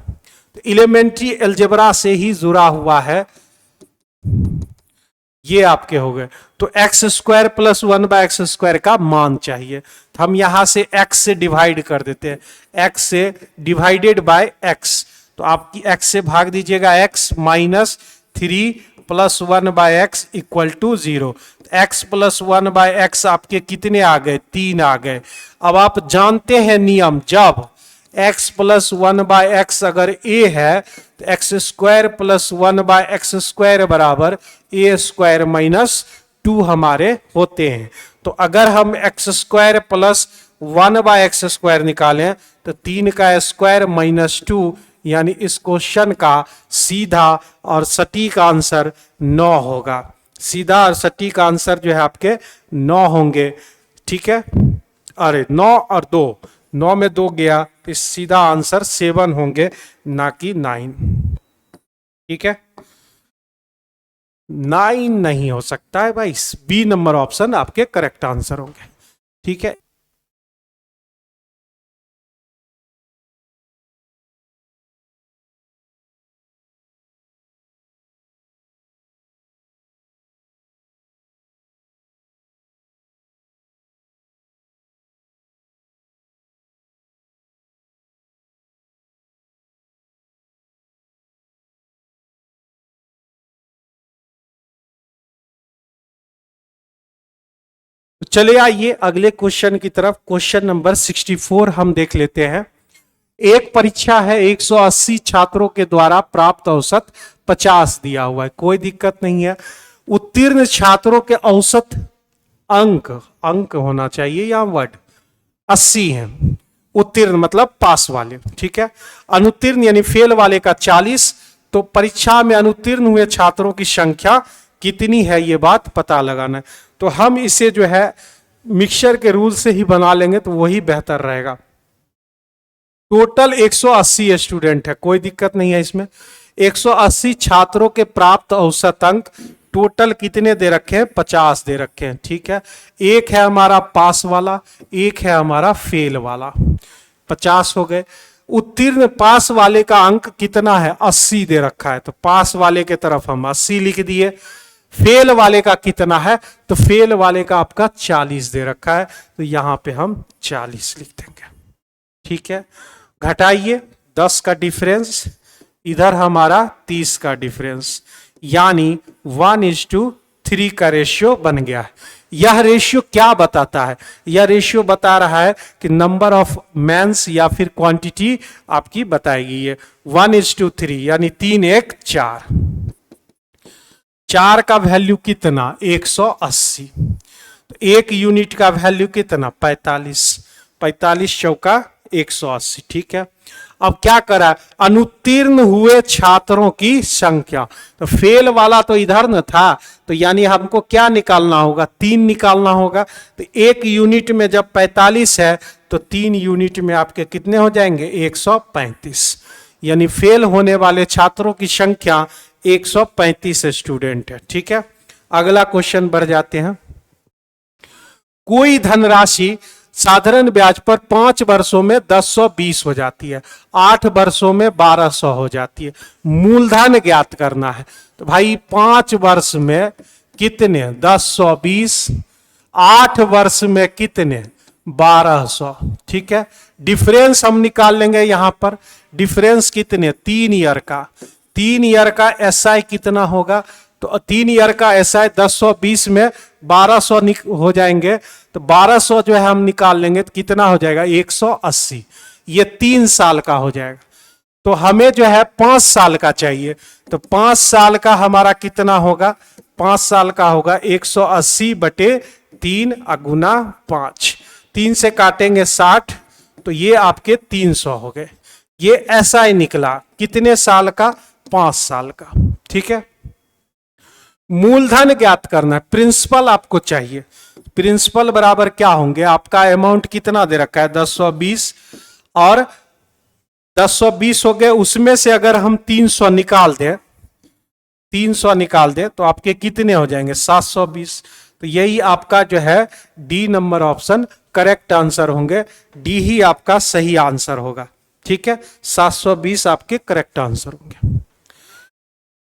तो एलिमेंट्री एलजेब्रा से ही जुड़ा हुआ है, ये आपके हो गए। तो x² + 1/x² का मान चाहिए, तो हम यहां से x से डिवाइड कर देते हैं। x से डिवाइडेड बाय x, तो आपकी x से भाग दीजिएगा, x -3 + 1/x = 0। x + 1/x आपके कितने आ गए? 3 आ गए। अब आप जानते हैं नियम, जब x + 1/x अगर a है तो x² + 1/x² बराबर a² - 2 हमारे होते हैं। तो अगर हम x² + 1/x² निकालें तो 3 का स्क्वायर -2, यानी इस क्वेश्चन का सीधा और सटीक आंसर 9 होगा। सीधा और सटीक आंसर जो है आपके 9 होंगे। ठीक है, अरे 9 और 2, 9 में 2 गया तो सीधा आंसर 7 होंगे, ना कि 9। ठीक है, 9 नहीं हो सकता है भाई, बी नंबर ऑप्शन आपके करेक्ट आंसर होंगे। ठीक है, चलिए आइए अगले क्वेश्चन की तरफ। क्वेश्चन नंबर 64 हम देख लेते हैं। एक परीक्षा है, 180 छात्रों के द्वारा प्राप्त औसत 50 दिया हुआ है, कोई दिक्कत नहीं है। उत्तीर्ण छात्रों के औसत अंक होना चाहिए या वर्ड 80 है। उत्तीर्ण मतलब पास वाले, ठीक है। अनुत्तीर्ण यानी फेल वाले का 40। तो परीक्षा में अनुत्तीर्ण हुए छात्रों की संख्या कितनी है, ये बात पता लगाना है। तो हम इसे जो है मिक्सचर के रूल से ही बना लेंगे तो वही बेहतर रहेगा। टोटल 180 स्टूडेंट है, कोई दिक्कत नहीं है इसमें। 180 छात्रों के प्राप्त औसत अंक टोटल कितने दे रखे हैं? 50 दे रखे हैं। ठीक है, एक है हमारा पास वाला, एक है हमारा फेल वाला, 50 हो गए। उत्तीर्ण पास वाले का अंक कितना है? 80 दे रखा है, तो पास वाले के तरफ हम 80 लिख दिए। फेल वाले का कितना है? तो फेल वाले का आपका 40 दे रखा है, तो यहां पे हम 40 लिख देंगे। ठीक है, घटाइए 10 का डिफरेंस, इधर हमारा 30 का डिफरेंस, यानी 1:3 का रेशियो बन गया है। यह रेशियो क्या बताता है? यह रेशियो बता रहा है कि नंबर ऑफ मैंस या फिर क्वांटिटी आपकी बताएगी। ये 1:3 यानी 3 1 4। 4 का वैल्यू कितना? 180। तो 1 यूनिट का वैल्यू कितना? 45। 45 चौका 180। ठीक है, अब क्या करा, अनुत्तीर्ण हुए छात्रों की संख्या, तो फेल वाला तो इधर न था, तो यानी हमको क्या निकालना होगा, 3 निकालना होगा। तो 1 यूनिट में जब 45 है तो 3 यूनिट में आपके कितने हो जाएंगे, 135, यानी फेल होने वाले छात्रों की संख्या 135 स्टूडेंट है। ठीक है, अगला क्वेश्चन बढ़ जाते हैं। कोई धनराशि साधारण ब्याज पर 5 वर्षों में 1020 हो जाती है, 8 वर्षों में 1200 हो जाती है, मूलधन ज्ञात करना है। तो भाई 5 वर्ष में कितने, 1020, 8 वर्ष में कितने, 1200। ठीक है, डिफरेंस हम निकाल लेंगे यहां पर, डिफरेंस कितने, 3 ईयर का, 3 ईयर का एसआई कितना होगा, तो 3 ईयर का एसआई 1020 में 1200 हो जाएंगे, तो 1200 जो है हम निकाल लेंगे तो कितना हो जाएगा, 180, ये 3 साल का हो जाएगा। तो हमें जो है 5 साल का चाहिए, तो 5 साल का हमारा कितना होगा, 5 साल का होगा 180 बटे 3 गुना 5, 3 से काटेंगे 60, तो ये आपके 300 हो गए। ये ऐसा ही निकला, कितने साल का, 5 साल का। ठीक है, मूलधन ज्ञात करना है, प्रिंसिपल आपको चाहिए, प्रिंसिपल बराबर क्या होंगे, आपका अमाउंट कितना दे रखा है, 1020, और 1020 हो गए, उसमें से अगर हम 300 निकाल दें, 300 निकाल दें तो आपके कितने हो जाएंगे, 720। तो यही आपका जो है D number option correct answer होंगे, डी ही आपका सही आंसर होगा। ठीक है, 720 आपके करेक्ट आंसर होंगे।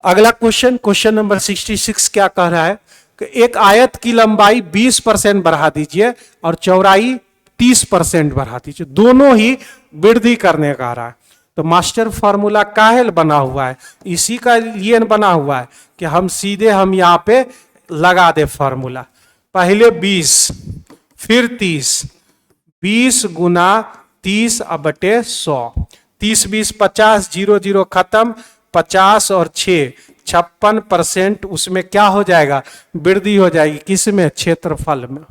अगला क्वेश्चन, क्वेश्चन नंबर 66 क्या कह रहा है कि एक आयत की लंबाई 20% बढ़ा दीजिए और चौड़ाई 30% बढ़ा दीजिए, दोनों ही वृद्धि करने का रहा है। तो मास्टर फॉर्मूला काहे बना हुआ है, इसी का लिए बना हुआ है कि हम सीधे हम यहां पे लगा दे फॉर्मूला, पहले 20 फिर 30, 20 गुना 30 बटे 100, 30 20 50, 0 0 खत्म, 50 और 6 56%, उसमें क्या हो जाएगा, वृद्धि हो जाएगी, किसमें, क्षेत्रफल में।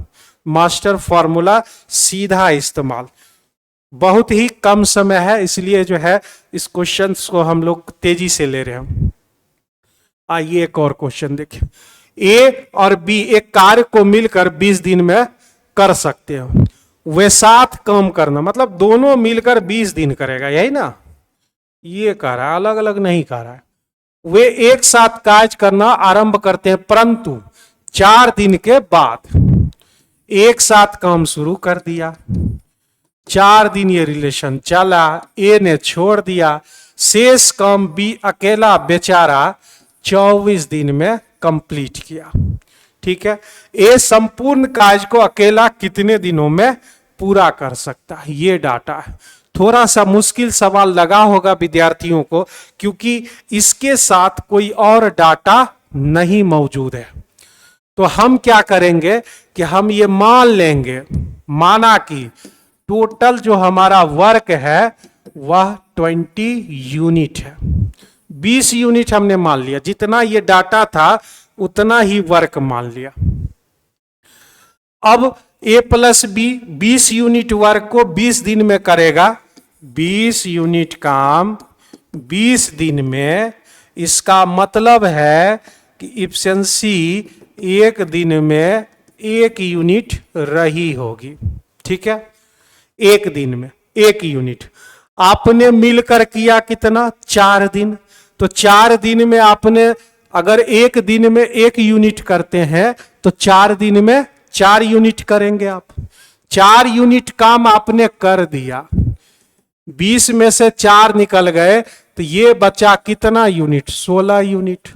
मास्टर फॉर्मूला सीधा इस्तेमाल, बहुत ही कम समय है इसलिए जो है इस क्वेश्चन को हम लोग तेजी से ले रहे हैं। आइए एक और क्वेश्चन देखिए, ए और बी एक कार्य को मिलकर 20 दिन में कर सकते हो, वे साथ काम करना, मतलब दोनों मिलकर 20 दिन करेगा, यही ना, ये कह रहा है, अलग अलग नहीं कह रहा है। वे एक साथ कार्य करना आरंभ करते हैं परंतु 4 दिन के बाद एक साथ काम शुरू कर दिया, 4 दिन ये रिलेशन चला, ए ने छोड़ दिया, शेष काम बी अकेला बेचारा 24 दिन में कंप्लीट किया। ठीक है, ए संपूर्ण कार्य को अकेला कितने दिनों में पूरा कर सकता है, ये डाटा है। थोड़ा सा मुश्किल सवाल लगा होगा विद्यार्थियों को, क्योंकि इसके साथ कोई और डाटा नहीं मौजूद है। तो हम क्या करेंगे कि हम ये मान लेंगे, माना कि टोटल जो हमारा वर्क है वह 20 यूनिट है, 20 यूनिट हमने मान लिया, जितना ये डाटा था उतना ही वर्क मान लिया। अब ए प्लस बी 20 यूनिट वर्क को 20 दिन में करेगा, 20 यूनिट काम 20 दिन में, इसका मतलब है कि इफिशिएंसी एक दिन में 1 यूनिट रही होगी। ठीक है, एक दिन में 1 यूनिट, आपने मिलकर किया कितना, 4 दिन, तो 4 दिन में आपने अगर एक दिन में 1 यूनिट करते हैं तो 4 दिन में 4 यूनिट करेंगे आप, 4 यूनिट काम आपने कर दिया, 20 में से 4 निकल गए तो ये बचा कितना यूनिट, 16 यूनिट।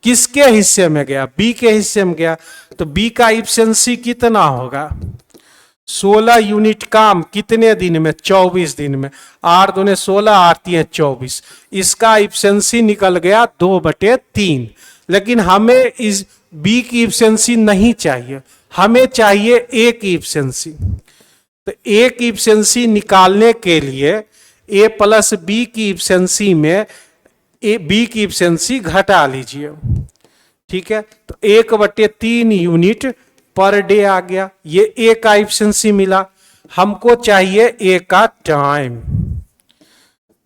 किसके हिस्से में गया, बी के हिस्से में गया, तो बी का इफिशिएंसी कितना होगा, 16 यूनिट काम कितने दिन में, 24 दिन में, 8 दूने 16, 8 3 24, इसका इफिशिएंसी निकल गया 2/3। लेकिन हमें इस बी की इफिशिएंसी नहीं चाहिए, हमें चाहिए ए की इफिशिएंसी। तो ए की इफिशिएंसी निकालने के लिए ए प्लस बी की इफिशिएंसी में ए बी की इफिशिएंसी घटा लीजिए। ठीक है, तो 1/3 यूनिट पर डे आ गया, ये ए का इफिशिएंसी मिला। हमको चाहिए ए का टाइम,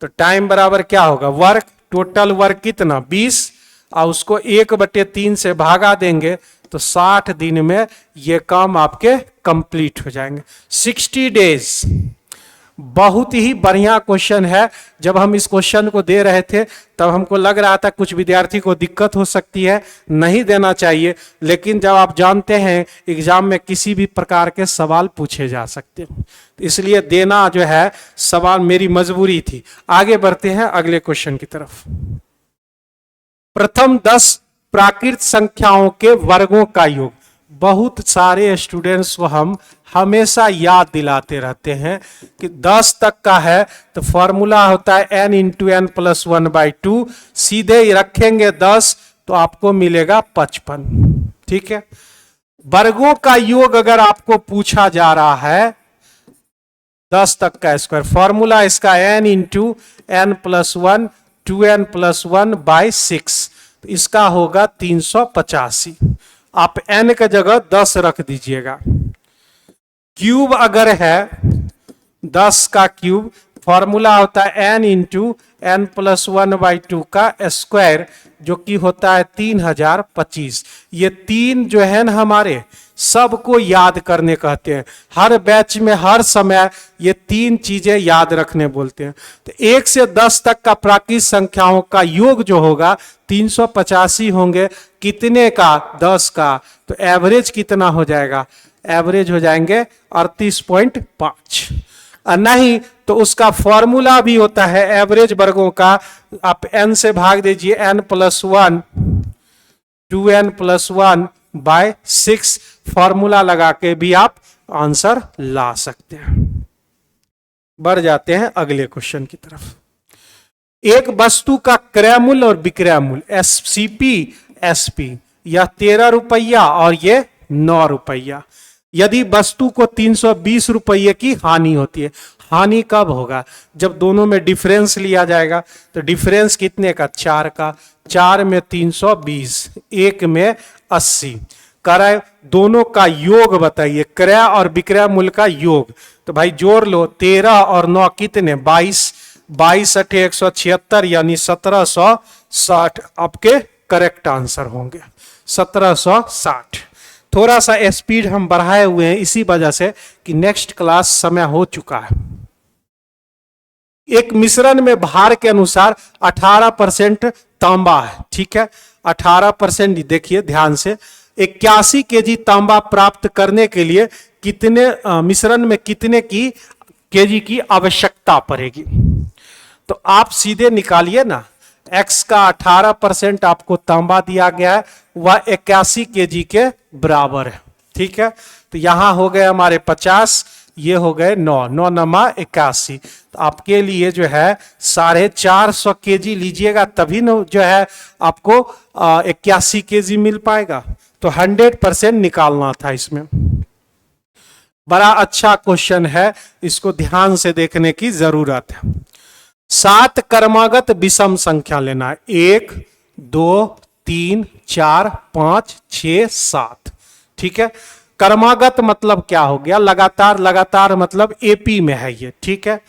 तो टाइम बराबर क्या होगा, वर्क, टोटल वर्क कितना 20, और उसको 1/3 से भागा देंगे तो 60 दिन में ये काम आपके कंप्लीट हो जाएंगे। 60 डेज। बहुत ही बढ़िया क्वेश्चन है। जब हम इस क्वेश्चन को दे रहे थे तब हमको लग रहा था कुछ विद्यार्थी को दिक्कत हो सकती है, नहीं देना चाहिए, लेकिन जब आप जानते हैं एग्जाम में किसी भी प्रकार के सवाल पूछे जा सकते हैं, इसलिए देना जो है सवाल मेरी मजबूरी थी। आगे बढ़ते हैं अगले क्वेश्चन की तरफ। प्रथम 10 प्राकृत संख्याओं के वर्गों का योग। बहुत सारे स्टूडेंट्स को हम हमेशा याद दिलाते रहते हैं कि 10 तक का है तो फॉर्मूला होता है n इंटू एन प्लस 1/2। सीधे ही रखेंगे 10 तो आपको मिलेगा 55। ठीक है, वर्गों का योग अगर आपको पूछा जा रहा है 10 तक का स्क्वायर, फॉर्मूला इसका n into n plus 1 2n plus 1/6, तो इसका होगा 385। आप n का जगह 10 रख दीजिएगा। क्यूब अगर है 10 का क्यूब, फॉर्मूला होता है n इंटू एन प्लस 1/2 का स्क्वायर, जो कि होता है 3025। ये तीन जो है ना हमारे सबको याद करने कहते हैं। हर बैच में हर समय ये तीन चीजें याद रखने बोलते हैं। तो 1 से 10 तक का प्राकृत संख्याओं का योग जो होगा 385 होंगे। कितने का, 10 का, तो एवरेज कितना हो जाएगा, एवरेज हो जाएंगे 38.5। नहीं तो उसका फॉर्मूला भी होता है एवरेज वर्गों का, आप n से भाग दीजिए, n plus 1 2n plus 1/6, formula लगा के भी आप आंसर ला सकते हैं। बढ़ जाते हैं अगले क्वेश्चन की तरफ। एक वस्तु का क्रय मूल्य और विक्रय मूल्य SCP SP, यह 13 रुपया और ये 9 रुपया। यदि वस्तु को 320 रुपये की हानि होती है, हानि कब होगा, जब दोनों में डिफरेंस लिया जाएगा। तो डिफरेंस कितने का, 4 का, 4 में 320, 1 में 80। क्रय दोनों का योग बताइए, क्रय और विक्रय मूल्य का योग। तो भाई जोड़ लो, 13 और 9 कितने, 22, 22 अठे 176 यानी 1760 आपके करेक्ट आंसर होंगे, 1760। थोड़ा सा स्पीड हम बढ़ाए हुए हैं इसी वजह से कि नेक्स्ट क्लास समय हो चुका है। एक मिश्रण में भार के अनुसार 18% तांबा है, ठीक है, 18%। देखिए ध्यान से, 81 केजी तांबा प्राप्त करने के लिए कितने मिश्रण में कितने की केजी की आवश्यकता पड़ेगी। तो आप सीधे निकालिए ना, x का 18% आपको तांबा दिया गया है, वह 81 केजी के बराबर है। ठीक है, तो यहां हो गए हमारे 50, ये हो गए 9, 9 नमा 81। तो आपके लिए जो है 450 केजी लीजिएगा तभी न जो है आपको 81 केजी मिल पाएगा। तो 100% निकालना था इसमें। बड़ा अच्छा क्वेश्चन है, इसको ध्यान से देखने की जरूरत है। 7 क्रमागत विषम संख्या लेना है, 1 2 3 4 5 6 7। ठीक है, क्रमागत मतलब क्या हो गया, लगातार, लगातार मतलब एपी में है ये। ठीक है,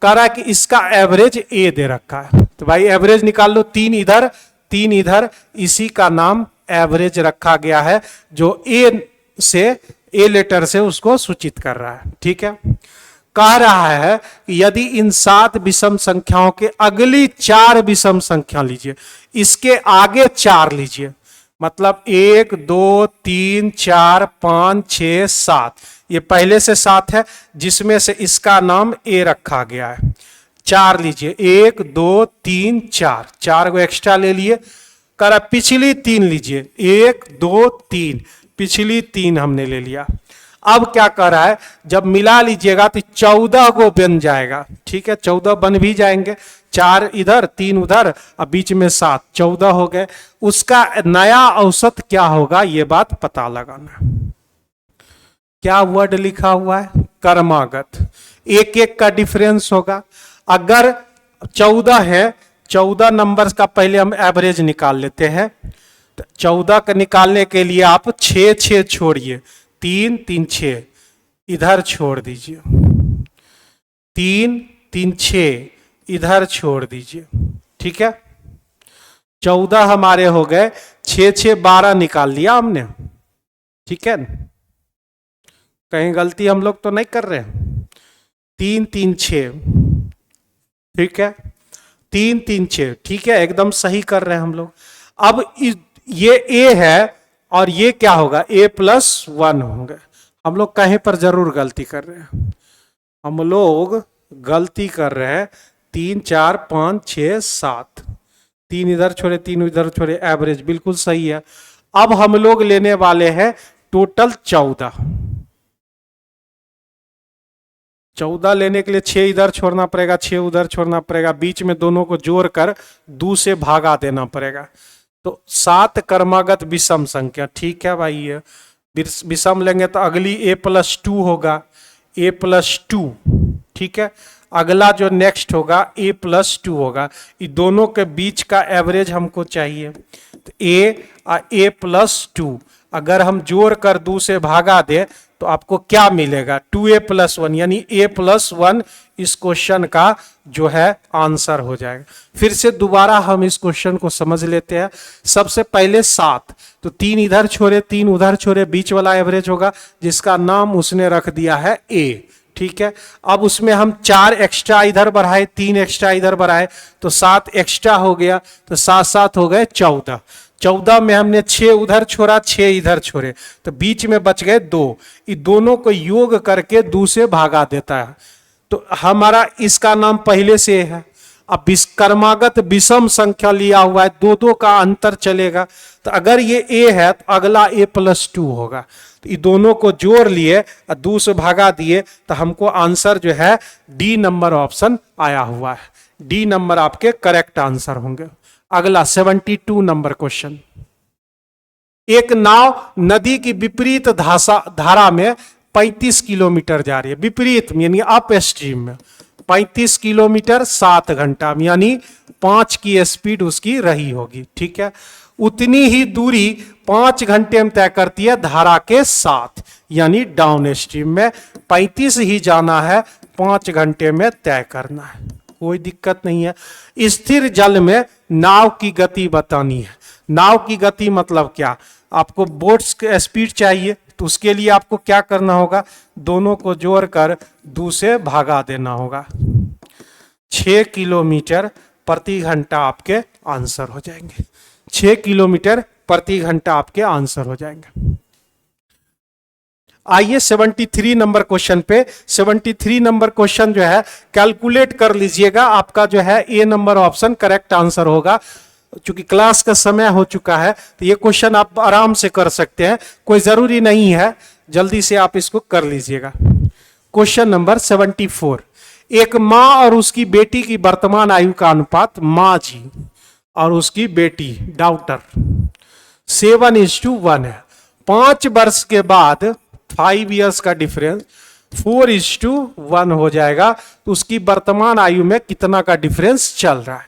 कह रहा है कि इसका एवरेज ए दे रखा है, तो भाई एवरेज निकाल लो, 3 इधर 3 इधर, इसी का नाम एवरेज रखा गया है, जो ए से, ए लेटर से उसको सूचित कर रहा है। ठीक है, कह रहा है कि यदि इन 7 विषम संख्याओं के अगली 4 विषम संख्या लीजिए, इसके आगे 4 लीजिए, मतलब 1 2 3 4 5 6 7, ये पहले से 7 है जिसमें से इसका नाम ए रखा गया है। 4 लीजिए, 1 2 3 4, 4 को एक्स्ट्रा ले लिए। कर पिछली 3 लीजिए, 1 2 3, पिछली 3 हमने ले लिया। अब क्या कर रहा है, जब मिला लीजिएगा तो 14 को बन जाएगा। ठीक है, 14 बन भी जाएंगे, 4 इधर 3 उधर, अब बीच में 7, 14 हो गए। उसका नया औसत क्या होगा, ये बात पता लगाना। क्या वर्ड लिखा हुआ है, क्रमागत, एक एक का डिफरेंस होगा। अगर 14 है, 14 नंबर का पहले हम एवरेज निकाल लेते हैं। तो 14 का निकालने के लिए आप 6 6 छोड़िए, 3 3 6, इधर छोड़ दीजिए, 3 3 6, इधर छोड़ दीजिए, ठीक है। 14 हमारे हो गए, 6 6 12 निकाल लिया हमने, ठीक है। कहीं गलती हम लोग तो नहीं कर रहे हैं। 3 3 6, ठीक है, 3 3 6, ठीक है, एकदम सही कर रहे हैं हम लोग। अब ये a है और ये क्या होगा, a+1 होंगे। हम लोग कहीं पर जरूर गलती कर रहे हैं, हम लोग गलती कर रहे हैं। 3 4 5 6 7, 3 इधर छोड़े 3 इधर छोड़े, एवरेज बिल्कुल सही है। अब हम लोग लेने वाले हैं टोटल 14। 14 लेने के लिए 6 इधर छोड़ना पड़ेगा, 6 उधर छोड़ना पड़ेगा, बीच में दोनों को जोड़कर 2 से भागा देना पड़ेगा। तो 7 क्रमागत विषम संख्या, ठीक है भाई। ये विषम लेंगे तो अगली a+2 होगा, a+2, ठीक है। अगला जो नेक्स्ट होगा a+2 होगा। ये दोनों के बीच का एवरेज हमको चाहिए। तो a और a+2 अगर हम जोड़ कर 2 से भागा दे तो आपको क्या मिलेगा, 2a+1, यानी a+1 इस क्वेश्चन का जो है आंसर हो जाएगा। फिर से दोबारा हम इस क्वेश्चन को समझ लेते हैं। सबसे पहले 7, तो 3 इधर छोड़े 3 उधर छोड़े, बीच वाला एवरेज होगा जिसका नाम उसने रख दिया है a, ठीक है। अब उसमें हम 4 एक्स्ट्रा इधर बढ़ाए, 3 एक्स्ट्रा इधर बढ़ाए तो 7 एक्स्ट्रा हो गया, तो 7 7 हो गए 14। 14 में हमने 6 उधर छोड़ा 6 इधर छोड़े, तो बीच में बच गए 2। ये दोनों को योग करके 2 से भागा देता है, तो हमारा इसका नाम पहले से है। अब क्रमागत विषम संख्या लिया हुआ है, 2 2 का अंतर चलेगा, तो अगर ये a है तो अगला a+2 होगा। तो ये दोनों को जोड़ लिए और 2 से भागा दिए, तो हमको आंसर जो है डी नंबर ऑप्शन आया हुआ है। डी नंबर आपके करेक्ट आंसर होंगे। अगला 72 नंबर क्वेश्चन। एक नाव नदी की विपरीत धारा में 35 किलोमीटर जा रही है, विपरीत यानी अप स्ट्रीम में 35 किलोमीटर 7 घंटा, यानी 5 की स्पीड उसकी रही होगी, ठीक है। उतनी ही दूरी 5 घंटे में तय करती है धारा के साथ, यानी डाउन स्ट्रीम में 35 ही जाना है, 5 घंटे में तय करना है, कोई दिक्कत नहीं है। स्थिर जल में नाव की गति बतानी है। नाव की गति मतलब क्या, आपको बोट्स की स्पीड चाहिए, तो उसके लिए आपको क्या करना होगा, दोनों को जोड़कर 2 से भागा देना होगा। 6 किलोमीटर प्रति घंटा आपके आंसर हो जाएंगे। 6 किलोमीटर प्रति घंटा आपके आंसर हो जाएंगे। आइए 73 नंबर क्वेश्चन पे। 73 नंबर क्वेश्चन जो है कैलकुलेट कर लीजिएगा, आपका जो है ए नंबर ऑप्शन करेक्ट आंसर होगा। चूंकि क्लास का समय हो चुका है तो ये क्वेश्चन आप आराम से कर सकते हैं, कोई जरूरी नहीं है, जल्दी से आप इसको कर लीजिएगा। Question number 74। एक माँ और उसकी बेटी की वर्तमान आयु का अनुपात, माँ जी और उसकी बेटी डॉक्टर 7:1 है। 5 वर्ष के बाद 5 इयर्स का डिफरेंस 4:1 हो जाएगा, तो उसकी वर्तमान आयु में कितना का डिफरेंस चल रहा है।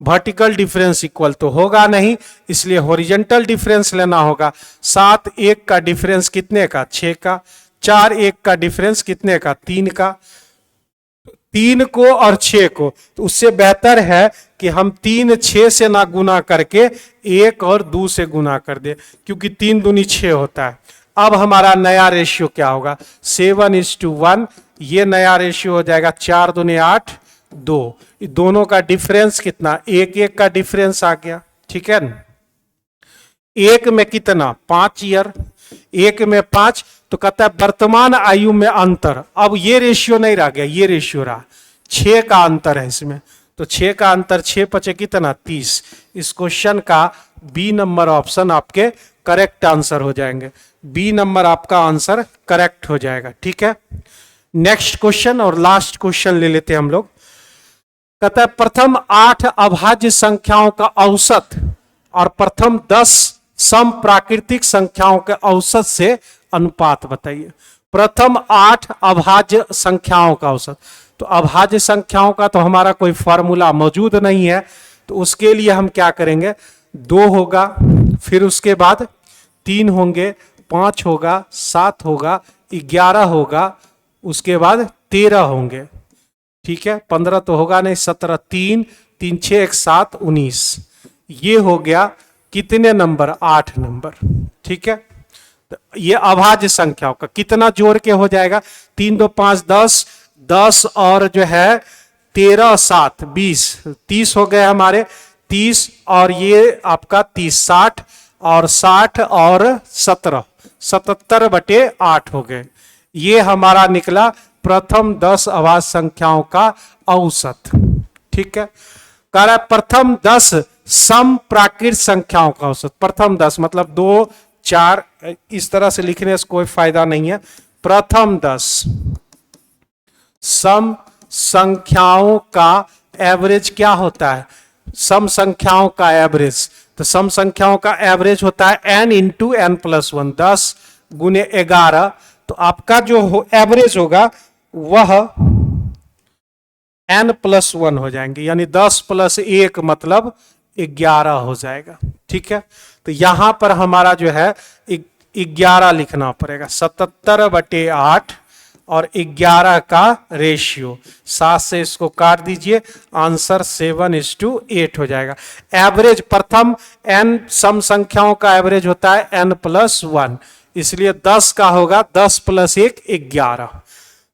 वर्टिकल डिफरेंस इक्वल तो होगा नहीं, इसलिए हॉरिजॉन्टल डिफरेंस लेना होगा। 7 1 का डिफरेंस कितने का, 6 का। 4 1 का डिफरेंस कितने का, 3 का। 3 को और 6 को, तो उससे बेहतर है कि हम 3 6 से ना गुना करके 1 और 2 से गुना कर दे, क्योंकि 3 दूनी 6 होता है। अब हमारा नया रेशियो क्या होगा, 7:1। ये नया रेशियो हो जाएगा 4 दूनी 8 2। दोनों का डिफरेंस कितना, 1 1 का डिफरेंस आ गया, ठीक है। एक में कितना, 5 ईयर, एक में 5, तो कहता है वर्तमान आयु में अंतर। अब ये रेशियो नहीं रह गया, ये रेशियो रहा, 6 का अंतर है इसमें, तो 6 का अंतर 6 5 कितना, 30। इस क्वेश्चन का बी नंबर ऑप्शन आपके करेक्ट आंसर हो जाएंगे। बी नंबर आपका आंसर करेक्ट हो जाएगा, ठीक है। नेक्स्ट क्वेश्चन और लास्ट क्वेश्चन ले लेते हैं हम लोग। कहता है प्रथम 8 अभाज्य संख्याओं का औसत और प्रथम 10 सम प्राकृतिक संख्याओं के औसत से अनुपात बताइए। प्रथम 8 अभाज्य संख्याओं का औसत, तो अभाज्य संख्याओं का तो हमारा कोई फॉर्मूला मौजूद नहीं है, तो उसके लिए हम क्या करेंगे, 2 होगा, फिर उसके बाद 3 होंगे, 5 होगा, 7 होगा, 11 होगा, उसके बाद 13 होंगे, ठीक है, 15 तो होगा नहीं, 17, 3 3 6 1 7 19, ये हो गया कितने नंबर, 8 नंबर। ठीक है, तो ये अभाज्य संख्याओं का कितना जोड़ के हो जाएगा, 3 2 5 10, 10 और जो है 13 7 20, 30 हो गए हमारे, 30 और ये आपका 30 60 और 60 और 17 77/8 हो गए। ये हमारा निकला प्रथम 10 अभाज्य संख्याओं का औसत। ठीक है, कह रहा है प्रथम 10 सम प्राकृत संख्याओं का औसत। प्रथम 10 मतलब 2 4, इस तरह से लिखने से कोई फायदा नहीं है। प्रथम 10 सम संख्याओं का एवरेज क्या होता है, सम संख्याओं का एवरेज, तो सम संख्याओं का एवरेज होता है n इंटू n प्लस 1, 10 गुने 11, तो आपका जो एवरेज होगा वह n प्लस 1 हो जाएंगे, यानी 10 प्लस 1 मतलब 11 हो जाएगा। ठीक है, तो यहां पर हमारा जो है 11 लिखना पड़ेगा, 77/8 और 11 का रेशियो, 7 से इसको काट दीजिए, आंसर 7:8 हो जाएगा। एवरेज प्रथम n सम संख्याओं का एवरेज होता है n प्लस 1, इसलिए 10 का होगा 10 प्लस 1 11।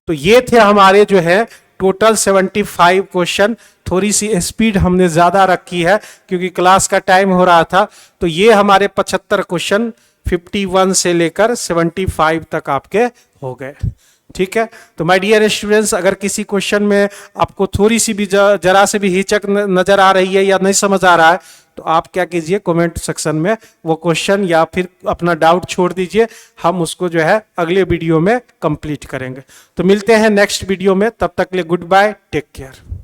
तो ये थे हमारे जो है टोटल 75 क्वेश्चन। थोड़ी सी स्पीड हमने ज्यादा रखी है क्योंकि क्लास का टाइम हो रहा था। तो ये हमारे 75 क्वेश्चन 51 से लेकर 75 तक आपके हो गए। ठीक है, तो माय डियर स्टूडेंट्स, अगर किसी क्वेश्चन में आपको थोड़ी सी भी जरा से भी हिचक नजर आ रही है या नहीं समझ आ रहा है, तो आप क्या कीजिए, कमेंट सेक्शन में वो क्वेश्चन या फिर अपना डाउट छोड़ दीजिए, हम उसको जो है अगले वीडियो में कंप्लीट करेंगे। तो मिलते हैं नेक्स्ट वीडियो में, तब तक के लिए गुड बाय, टेक केयर।